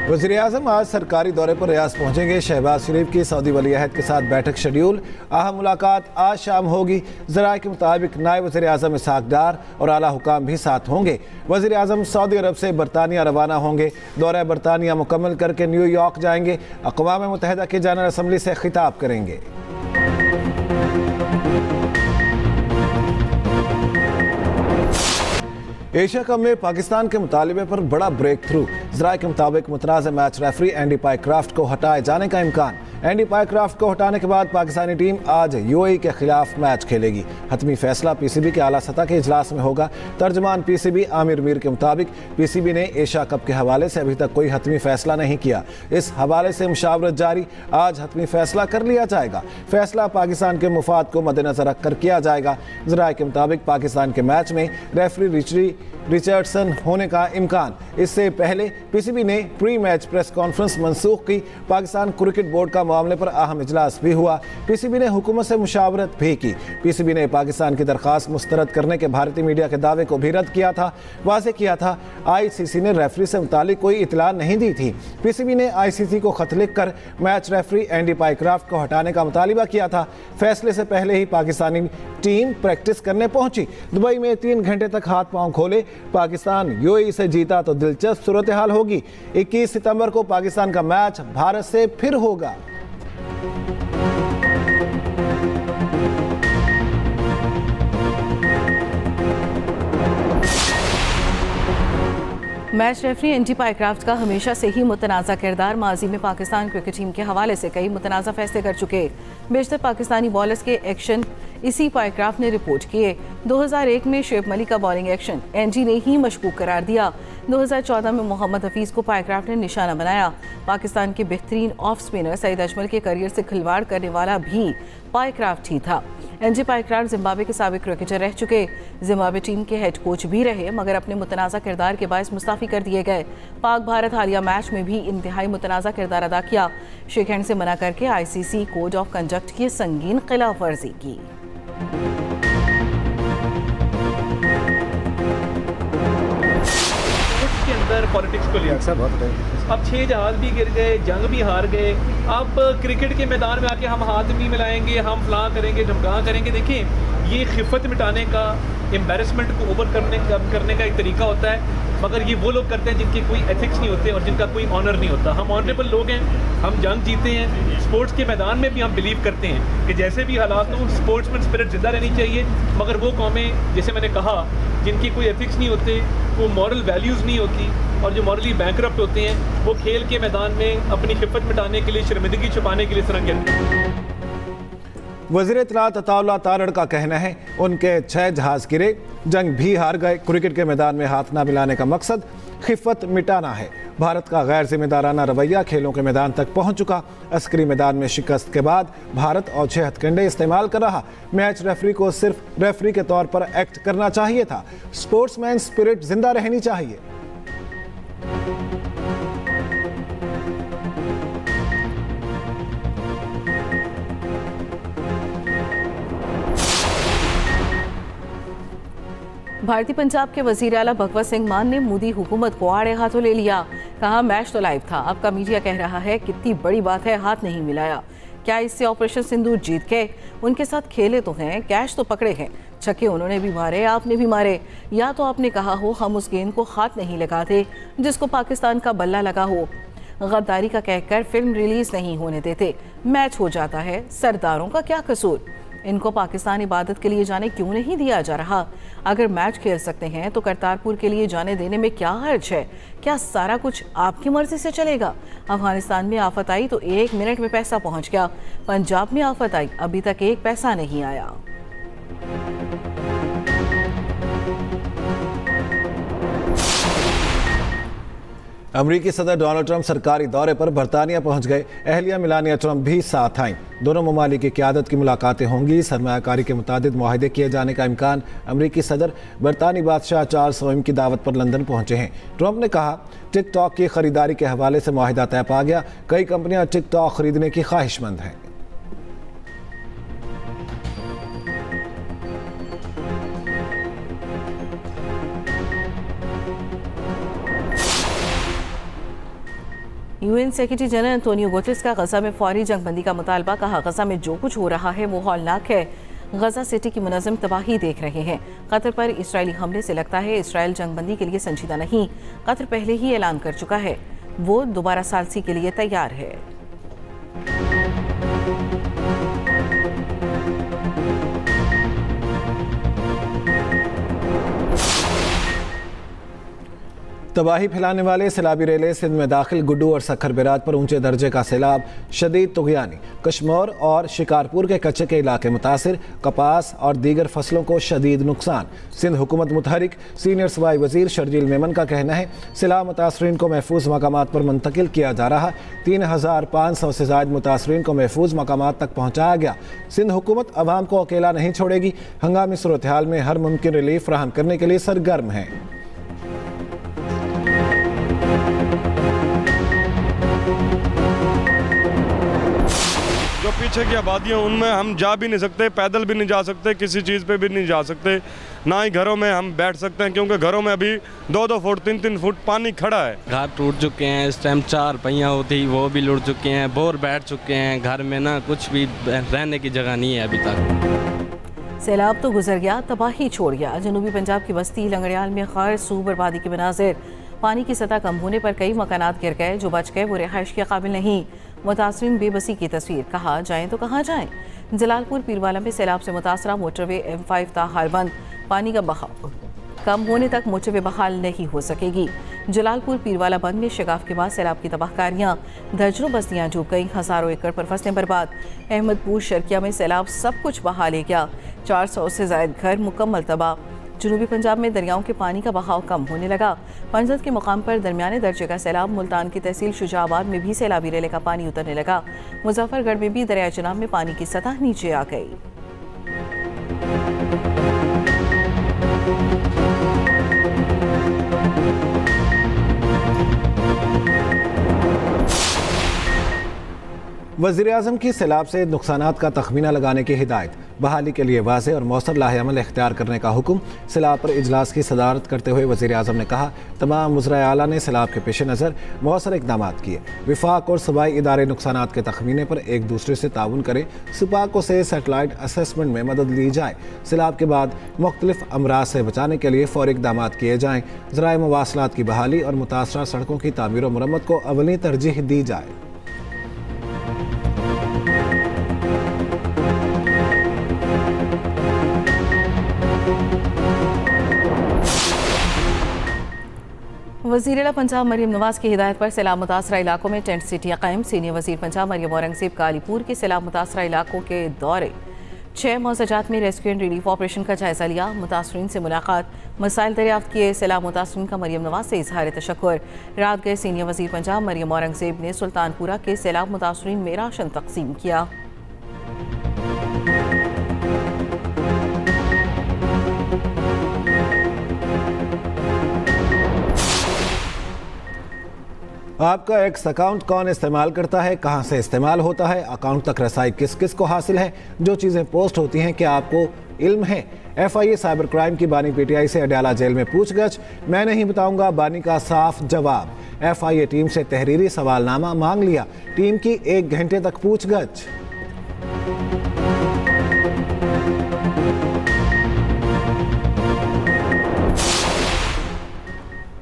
वज़ीर-ए-आज़म आज सरकारी दौरे पर रियाज पहुंचेंगे। शहबाज शरीफ की सऊदी वली-अहद के साथ बैठक शेड्यूल। अहम मुलाकात आज शाम होगी। ज़राए के मुताबिक नायब वज़ीर-ए-आज़म इसहाक डार और आला हुकाम भी साथ होंगे। वज़ीर-ए-आज़म सऊदी अरब से बरतानिया रवाना होंगे। दौरा बरतानिया मुकम्मल करके न्यूयॉर्क जाएंगे। अक़वाम मुत्तहिदा की जनरल असम्बली से खिताब करेंगे। एशिया कप में पाकिस्तान के मुतालिबे पर बड़ा ब्रेक थ्रू। ज़राए के मुताबिक मुतनाज़ मैच रेफरी एंडी पायक्राफ्ट को हटाए जाने का इम्कान। एंडी पायक्राफ्ट को हटाने के बाद पाकिस्तानी टीम आज यूएई के खिलाफ मैच खेलेगी। हतमी फैसला पीसीबी के आला सतह के इजलास में होगा। तर्जमान पीसीबी आमिर मीर के मुताबिक पीसीबी ने एशिया कप के हवाले से अभी तक कोई हतमी फैसला नहीं किया। इस हवाले से मुशावरत जारी। आज हतमी फैसला कर लिया जाएगा। फैसला पाकिस्तान के मुफाद को मद्देनजर रखकर किया जाएगा। ज़राए के मुताबिक पाकिस्तान के मैच में रेफरी रिचर्डसन होने का इम्कान। इससे पहले पीसीबी ने प्री मैच प्रेस कॉन्फ्रेंस मनसूख की। पाकिस्तान क्रिकेट बोर्ड का मामले पर अहम इजलास भी हुआ। पीसीबी ने हुकूमत से मुशावरत भी की। पीसीबी ने पाकिस्तान की दरख्वास्त मुस्तरद करने के भारतीय मीडिया के दावे को भी रद्द किया था। वाज़ेह किया था आईसीसी ने रेफरी से मुतालिक कोई इतला नहीं दी थी। पीसीबी ने आईसीसी को खत लिख कर मैच रेफरी एंडी पायक्राफ्ट को हटाने का मुतालिबा किया था। फैसले से पहले ही पाकिस्तानी टीम प्रैक्टिस करने पहुंची। दुबई में 3 घंटे तक हाथ पांव खोले। पाकिस्तान यूएई से जीता तो दिलचस्प सूरत हाल होगी। 21 सितंबर को पाकिस्तान का मैच भारत से फिर होगा। मैच रेफरी एंडी पायक्राफ्ट का हमेशा से ही मुतनाज़ा किरदार। माजी में पाकिस्तान क्रिकेट टीम के हवाले से कई मुतनाज़ा फैसले कर चुके। बेशतर पाकिस्तानी बॉलर्स के एक्शन इसी पायक्राफ्ट ने रिपोर्ट किए। 2001 में शुएब मलिक का बॉलिंग एक्शन एनजी ने ही मशकूक करार दिया। 2014 में मोहम्मद हफीज़ को पायक्राफ्ट ने निशाना बनाया। पाकिस्तान के बेहतरीन ऑफ स्पिनर सईद अजमल के करियर से खिलवाड़ करने वाला भी पायक्राफ्ट ही था। एनजी पायक्राफ्ट जिम्बाब्वे के साबिक क्रिकेटर रह चुके। जिम्बाब्वे टीम के हेड कोच भी रहे, मगर अपने मुतनाज़ा किरदार के बायस मुस्ताफ़ी कर दिए गए। पाक भारत हालिया मैच में भी इंतहाई मुतनाज़ा किरदार अदा किया। शेक हैंड से मना करके आईसीसी कोड ऑफ कंडक्ट की संगीन खिलाफ वर्जी की। के अंदर पॉलिटिक्स को लिया अब 6 जहाज भी गिर गए, जंग भी हार गए। अब क्रिकेट के मैदान में आके हम हाथ भी मिलाएंगे, हम फलां करेंगे, ढमका करेंगे। देखिए, ये खिफत मिटाने का, एम्बेरसमेंट को ओवर करने का एक तरीका होता है, मगर ये वो लोग करते हैं जिनके कोई एथिक्स नहीं होते और जिनका कोई ऑनर नहीं होता। हम ऑनरेबल लोग हैं, हम जंग जीते हैं। स्पोर्ट्स के मैदान में भी हम बिलीव करते हैं कि जैसे भी हालात हों, स्पोर्ट्समैन स्पिरिट जिंदा रहनी चाहिए। मगर वो कौमें, जैसे मैंने कहा, जिनकी कोई एथिक्स नहीं होते, वो मॉरल वैल्यूज़ नहीं होती और जो मॉरली बैंकरप्ट होते हैं, वो खेल के मैदान में अपनी खिफत मिटाने के लिए, शर्मिंदगी छुपाने के लिए इस तरह के। वज़ीर इत्तलात अताउल्लाह तारड़ का कहना है उनके 6 जहाज गिरे, जंग भी हार गए। क्रिकेट के मैदान में हाथ ना मिलाने का मकसद खिफत मिटाना है। भारत का गैर जिम्मेदाराना रवैया खेलों के मैदान तक पहुंच चुका। अस्करी मैदान में शिकस्त के बाद भारत और 6 हथकंडे इस्तेमाल कर रहा। मैच रेफरी को सिर्फ रेफरी के तौर पर एक्ट करना चाहिए था। स्पोर्ट्समैन स्पिरिट जिंदा रहनी चाहिए। भारतीय पंजाब के वजीर आला भगवत सिंह मान ने मोदी हुकूमत को आड़े हाथों ले लिया। कहा, मैच तो लाइव था, अब का मीडिया कह रहा है कितनी बड़ी बात है, हाथ नहीं मिलाया। क्या इससे ऑपरेशन सिंदूर जीत गए? उनके साथ खेले तो हैं, कैच तो पकड़े हैं। छक्के उन्होंने भी मारे, आपने भी मारे। या तो आपने कहा हो हम उस गेंद को हाथ नहीं लगाते जिसको पाकिस्तान का बल्ला लगा हो। गद्दारी का कहकर फिल्म रिलीज नहीं होने देते, मैच हो जाता है। सरदारों का क्या कसूर? इनको पाकिस्तान इबादत के लिए जाने क्यों नहीं दिया जा रहा? अगर मैच खेल सकते हैं तो करतारपुर के लिए जाने देने में क्या हर्ज है? क्या सारा कुछ आपकी मर्जी से चलेगा? अफगानिस्तान में आफत आई तो 1 मिनट में पैसा पहुंच गया। पंजाब में आफत आई, अभी तक 1 पैसा नहीं आया। अमरीकी सदर डोनाल्ड ट्रंप सरकारी दौरे पर बरतानिया पहुंच गए। अहलिया मेलानिया ट्रंप भी साथ आईं। दोनों ममालिक की क़यादत की मुलाकातें होंगी। सरमायाकारी के मुतादिद मुआहिदे किए जाने का इम्कान। अमरीकी सदर बरतानी बादशाह चार्ल्स की दावत पर लंदन पहुंचे हैं। ट्रंप ने कहा, टिकटॉक की खरीदारी के हवाले से मुआहिदा तय पा गया। कई कंपनियां टिकटॉक खरीदने की ख्वाहिशमंद हैं। UN secretary general Antonio Guterres का गजा में फौरी जंगबंदी का मुतालबा। कहा, गजा में जो कुछ हो रहा है वो हौलनाक है। गजा सिटी की मुनज़्ज़म तबाही देख रहे हैं। कतर पर इसराइली हमले से लगता है इसराइल जंगबंदी के लिए संजीदा नहीं। कतर पहले ही ऐलान कर चुका है वो दोबारा सालसी के लिए तैयार है। तबाही फैलाने वाले सैलाबी रेले सिंध में दाखिल। गुड्डू और सखर बिराज पर ऊंचे दर्जे का सैलाब, शदीद तुगयानी। कश्मोर और शिकारपुर के कच्चे के इलाके मुतासिर। कपास और दीगर फसलों को शदीद नुकसान। सिंध हुकूमत मुतहरिक। सीनियर सूबाई वजीर शर्जील मेमन का कहना है सैलाब मुतासरीन को महफूज मकामात पर मुंतकिल किया जा रहा। 3500 से ज़ायद मुतासरीन को महफूज मकामात तक पहुँचाया गया। सिंध हुकूमत अवाम को अकेला नहीं छोड़ेगी। हंगामी सूरत हाल में हर मुमकिन रिलीफ फराहम करने के लिए सरगर्म है। जो पीछे की आबादियाँ उनमें हम जा भी नहीं सकते, पैदल भी नहीं जा सकते, किसी चीज़ पे भी नहीं जा सकते, ना ही घरों में हम बैठ सकते हैं क्योंकि घरों में अभी 2-2 फुट 3-3 फुट पानी खड़ा है। घर टूट चुके हैं, इस टाइम 4 पहिया होती वो भी लुट चुके हैं, बोर बैठ चुके हैं। घर में ना कुछ भी रहने की जगह नहीं है अभी तक। सैलाब तो गुजर गया, तबाही छोड़ गया। जनूबी पंजाब की बस्ती लंगड़ियाल में खैर सू बर्बादी के मनाजिर। पानी की सतह कम होने पर कई मकानात गिर गए। जो बच गए वो रिहाइश के काबिल नहीं। मुतासरीन बेबसी की तस्वीर। कहाँ जाएं तो कहाँ जाएं। जलालपुर पीरवाला में सैलाब से मुतासरा मोटरवे M5 ताहाल बंद। पानी का बहाव कम होने तक मोटरवे बहाल नहीं हो सकेगी। जलालपुर पीरवाला बंद में शिगाफ के बाद सैलाब की तबाहकारियाँ। दर्जनों बस्तियाँ डूब गईं, हज़ारों एकड़ पर फसलें बर्बाद। अहमदपुर शर्किया में सैलाब सब कुछ बहा ले गया। 400 से ज़ायद घर मुकम्मल तबाह। जनूबी पंजाब में दरियाओं के पानी का बहाव कम होने लगा। पंजत के मुकाम पर दरमियाने दर्जे का सैलाब। मुल्तान की तहसील शुजाबाद में भी सैलाबी रेले का पानी उतरने लगा। मुजफ्फरगढ़ में भी दरिया चनाब में पानी की सतह नीचे आ गई। वज़ीर-ए-आज़म की सैलाब से नुकसानात का तखमीना लगाने की हिदायत। बहाली के लिए वाज़ेह और मौसर लाहेअमल इख्तियार करने का हुक्म। सैलाब पर इजलास की सदारत करते हुए वज़ीर-ए-आज़म ने कहा तमाम वज़राए आला ने सैलाब के पेश नज़र मौसर इक़दाम किए। विफाक और सूबाई इदारे नुकसानात के तखमीने पर एक दूसरे से ताउन करें। सुपाको से सैटेलाइट असेसमेंट में मदद ली जाए। सैलाब के बाद मुख्तलिफ अमराज से बचाने के लिए फ़ौरी इक़दाम किए जाएँ। ज़राए मवासलात की बहाली और मुतासरा सड़कों की तामीर और मरम्मत को अवली तरजीह दी जाए। वज़ीर आला पंजाब मरियम नवाज की हिदायत पर सैलाब मुतासरा इलाकों में टेंट सिटियाँ कायम। सीनियर वज़ीर पंजाब मरियम औरंगज़ेब का अलीपुर के सैलाब मुतासरा इलाकों के दौरे। 6 मौज़ाजात में रेस्क्यू एंड रिलीफ ऑपरेशन का जायजा लिया। मुतासरीन से मुलाकात, मसाइल दरियाफ्त किए। सैलाब मुतासरीन का मरियम नवाज से इजहार तशक्कुर। रात गए सीनियर वज़ीर पंजाब मरियम औरंगज़ेब ने सुल्तानपुरा के सैलाब मुतासरीन में राशन तकसीम किया। आपका एक्स अकाउंट कौन इस्तेमाल करता है, कहां से इस्तेमाल होता है, अकाउंट तक रसाई किस किस को हासिल है, जो चीज़ें पोस्ट होती हैं क्या आपको इल्म है। FIA साइबर क्राइम की बानी PTI से अडयाला जेल में पूछगछ। मैं नहीं बताऊंगा, बानी का साफ जवाब। FIA टीम से तहरीरी सवालनामा मांग लिया। टीम की 1 घंटे तक पूछगछ।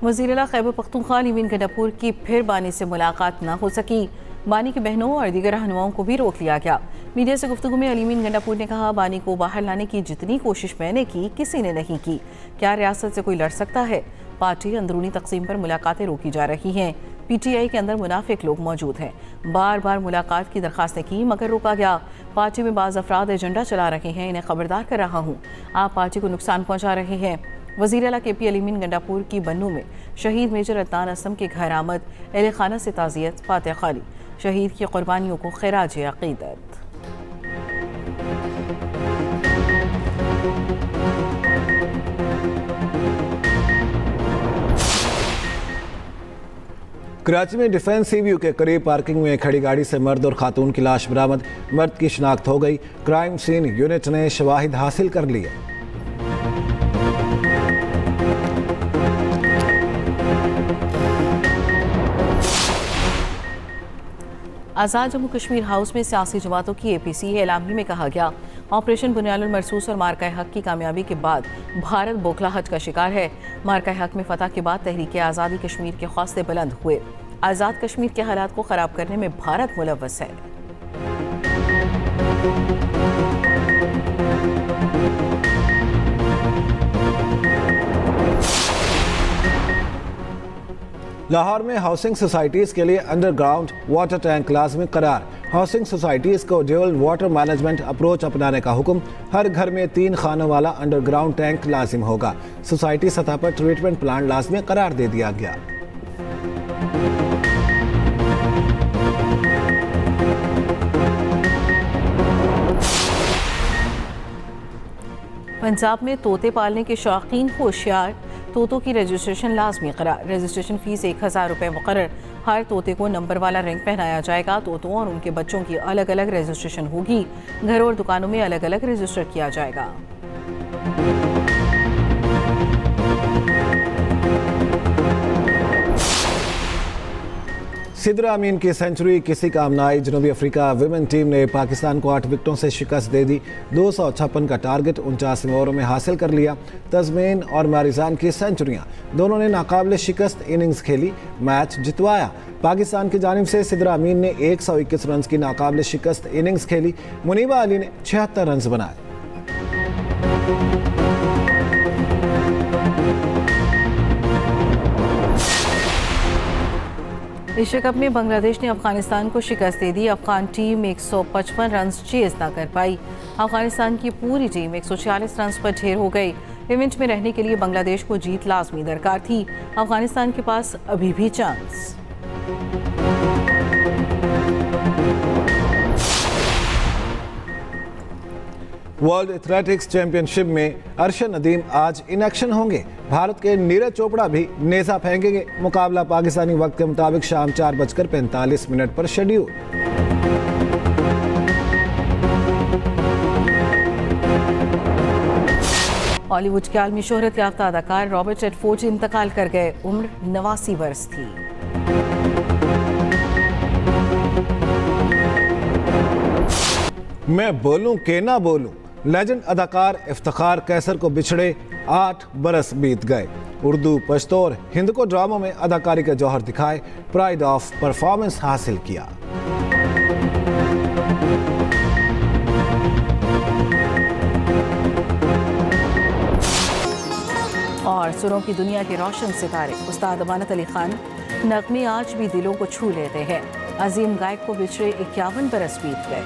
वज़ीर आला खैबर पख्तूनख्वा लीविन गंडापुर की फिर बानी से मुलाकात न हो सकी। बानी के बहनों और दीगर रहनुमाओं को भी रोक लिया गया। मीडिया से गुफ्तगू में अलीमीन गंडापुर ने कहा बानी को बाहर लाने की जितनी कोशिश मैंने की किसी ने नहीं की। क्या रियासत से कोई लड़ सकता है। पार्टी अंदरूनी तकसीम पर मुलाकातें रोकी जा रही हैं। PTI के अंदर मुनाफिक लोग मौजूद हैं। बार बार मुलाकात की दरखास्तें की मगर रोका गया। पार्टी में बाज़ अफराद एजेंडा चला रहे हैं, इन्हें खबरदार कर रहा हूँ, आप पार्टी को नुकसान पहुँचा रहे हैं। वज़ीर आला KP अलीमीन गंडापुर की बन्नू में शहीद मेजर अदनान असम के घर आमद। अहले खाना से ताज़ियत, फातिह खाली। शहीद की कुर्बानियों को खिराज अक़ीदत। कराची में डिफेंस CVU के करीब पार्किंग में खड़ी गाड़ी से मर्द और खातून की लाश बरामद। मर्द की शिनाख्त हो गई। क्राइम सीन यूनिट ने शवाहिद हासिल कर लिए। आज़ाद जम्मू कश्मीर हाउस में सियासी जमातों की APC एलामी में कहा गया, ऑपरेशन बुनियानुल मरसूस और मार्का हक की कामयाबी के बाद भारत बोखलाहट का शिकार है। मार्का हक में फतह के बाद तहरीक आज़ादी कश्मीर के हौसले बुलंद हुए। आज़ाद कश्मीर के हालात को ख़राब करने में भारत मुलव्वस है। लाहौर में हाउसिंग सोसाइटीज़ के लिए अंडरग्राउंड वाटर टैंक लाजमी करार। हाउसिंग सोसाइटीज़ को ड्यूअल वाटर मैनेजमेंट अप्रोच अपनाने का हुक्म। हर घर में 3 खानों वाला अंडरग्राउंड टैंक लाजिम होगा। सोसाइटी सतह पर ट्रीटमेंट प्लांट लाजमी करार दे दिया गया। पंजाब में तोते पालने के शौकीन होशियार, तोतों की रजिस्ट्रेशन लाजमी करार। रजिस्ट्रेशन फीस 1000 रुपये मुकर्रर। हर तोते को नंबर वाला रिंग पहनाया जाएगा। तोतों और उनके बच्चों की अलग अलग रजिस्ट्रेशन होगी। घरों और दुकानों में अलग अलग रजिस्टर किया जाएगा। सिद्रा अमीन की सेंचुरी किसी काम न आई। जनूबी अफ्रीका विमेन टीम ने पाकिस्तान को 8 विकेटों से शिकस्त दे दी। 256 का टारगेट 49 ओवरों में हासिल कर लिया। तज़मीन और मारिजान की सेंचुरियां दोनों ने नाकाबिले शिकस्त इनिंग्स खेली, मैच जितवाया। पाकिस्तान की जानिब से सिद्रा अमीन ने 121 रन की नाकाबिले शिकस्त इनिंग्स खेली। मुनीबा अली ने 76 रन बनाए। एशिया कप में बांग्लादेश ने अफगानिस्तान को शिकस्त दे दी। अफगान टीम 155 रन चेज न कर पाई। अफगानिस्तान की पूरी टीम 146 रन पर ढेर हो गई। इवेंट में रहने के लिए बांग्लादेश को जीत लाजमी दरकार थी। अफगानिस्तान के पास अभी भी चांस। वर्ल्ड एथलेटिक्स चैंपियनशिप में अरशद नदीम आज इन एक्शन होंगे। भारत के नीरज चोपड़ा भी नेजा फेंकेंगे। मुकाबला पाकिस्तानी वक्त के मुताबिक शाम 4:45 पर शेड्यूल। हॉलीवुड के आलमी शोहरत याफ्ता अदाकार रॉबर्ट रेडफोर्ड इंतकाल कर गए। उम्र 89 वर्ष थी। मैं बोलूं के ना बोलूं, लेजेंड अदाकार इफ्तिखार कैसर को बिछड़े 8 बरस बीत गए। उर्दू, पश्तो और हिंद को ड्रामों में अदाकारी के जौहर दिखाए, प्राइड ऑफ परफॉर्मेंस हासिल किया। और सुरों की दुनिया के रोशन सितारे उस्ताद अमानत अली खान नगमे आज भी दिलों को छू लेते हैं। अजीम गायक को बिछड़े 51 बरस बीत गए।